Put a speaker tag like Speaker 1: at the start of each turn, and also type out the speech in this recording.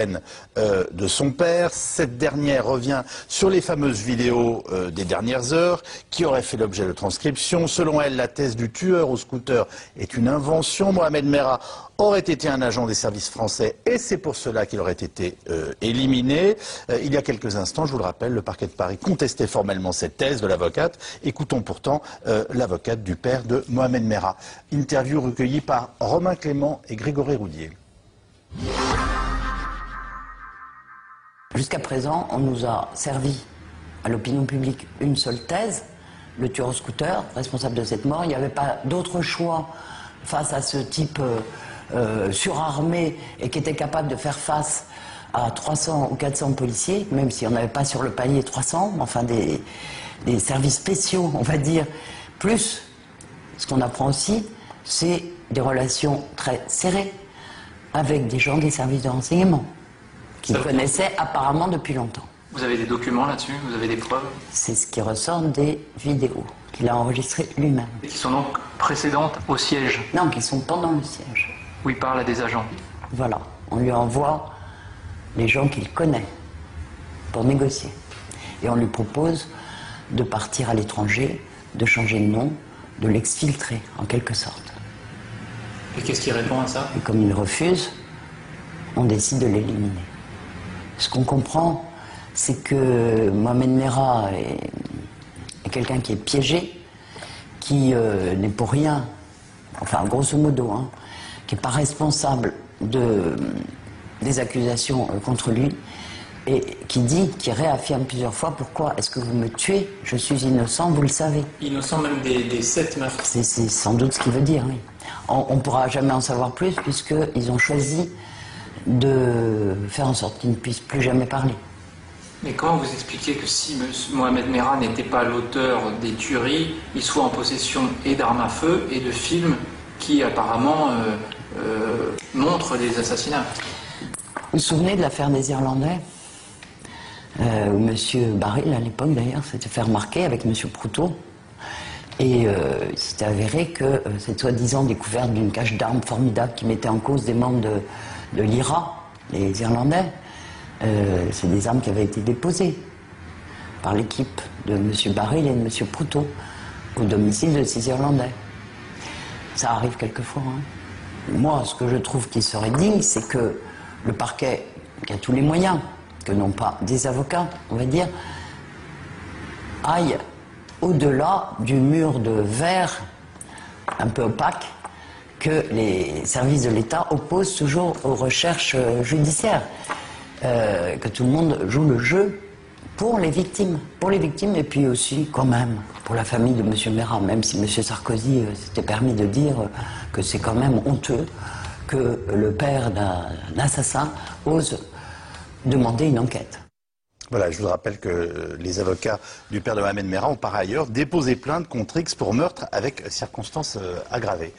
Speaker 1: de son père. Cette dernière revient sur les fameuses vidéos des dernières heures qui auraient fait l'objet de transcription. Selon elle, la thèse du tueur au scooter est une invention. Mohamed Merah aurait été un agent des services français et c'est pour cela qu'il aurait été éliminé. Il y a quelques instants, je vous le rappelle, le parquet de Paris contestait formellement cette thèse de l'avocate. Écoutons pourtant l'avocate du père de Mohamed Merah. Interview recueillie par Romain Clément et Grégory Roudier.
Speaker 2: Jusqu'à présent, on nous a servi à l'opinion publique une seule thèse, le tueur au scooter, responsable de cette mort. Il n'y avait pas d'autre choix face à ce type surarmé et qui était capable de faire face à 300 ou 400 policiers, même si on n'avait pas sur le palier 300, enfin des services spéciaux, on va dire. Plus, ce qu'on apprend aussi, c'est des relations très serrées avec des gens des services de renseignement qu'il connaissait apparemment depuis longtemps.
Speaker 3: Vous avez des documents là-dessus? Vous avez des preuves?
Speaker 2: C'est ce qui ressort des vidéos qu'il a enregistrées lui-même.
Speaker 3: Et qui sont donc précédentes au siège?
Speaker 2: Non, qui sont pendant le siège.
Speaker 3: Où il parle à des agents?
Speaker 2: Voilà, on lui envoie les gens qu'il connaît pour négocier. Et on lui propose de partir à l'étranger, de changer de nom, de l'exfiltrer en quelque sorte.
Speaker 3: Et qu'est-ce qu'il répond à ça?
Speaker 2: Et comme il refuse, on décide de l'éliminer. Ce qu'on comprend, c'est que Mohamed Merah est quelqu'un qui est piégé, qui n'est pour rien, enfin grosso modo, hein, qui n'est pas responsable des accusations contre lui, et qui réaffirme plusieurs fois: pourquoi est-ce que vous me tuez? Je suis innocent, vous le savez.
Speaker 3: Innocent même des 7 meurtres.
Speaker 2: C'est sans doute ce qu'il veut dire, oui. On ne pourra jamais en savoir plus, puisqu'ils ont choisi de faire en sorte qu'il ne puisse plus jamais parler.
Speaker 3: Mais comment vous expliquez que si Mohamed Merah n'était pas l'auteur des tueries, il soit en possession et d'armes à feu et de films qui apparemment montrent des assassinats?
Speaker 2: Vous vous souvenez de l'affaire des Irlandais où M. Baril, à l'époque d'ailleurs, s'était fait remarquer avec M. Proutot, et il s'était avéré que cette soi-disant découverte d'une cache d'armes formidable qui mettait en cause des membres de l'IRA, les Irlandais, c'est des armes qui avaient été déposées par l'équipe de M. Baril et de M. Proutot au domicile de ces Irlandais. Ça arrive quelquefois. Hein. Moi, ce que je trouve qu'il serait digne, c'est que le parquet, qui a tous les moyens, que n'ont pas des avocats, on va dire, aille au-delà du mur de verre un peu opaque que les services de l'État opposent toujours aux recherches judiciaires. Que tout le monde joue le jeu pour les victimes. Pour les victimes et puis aussi, quand même, pour la famille de M. Merah, même si M. Sarkozy s'était permis de dire que c'est quand même honteux que le père d'un assassin ose demander une enquête.
Speaker 1: Voilà, je vous rappelle que les avocats du père de Mohamed Merah ont par ailleurs déposé plainte contre X pour meurtre avec circonstances aggravées.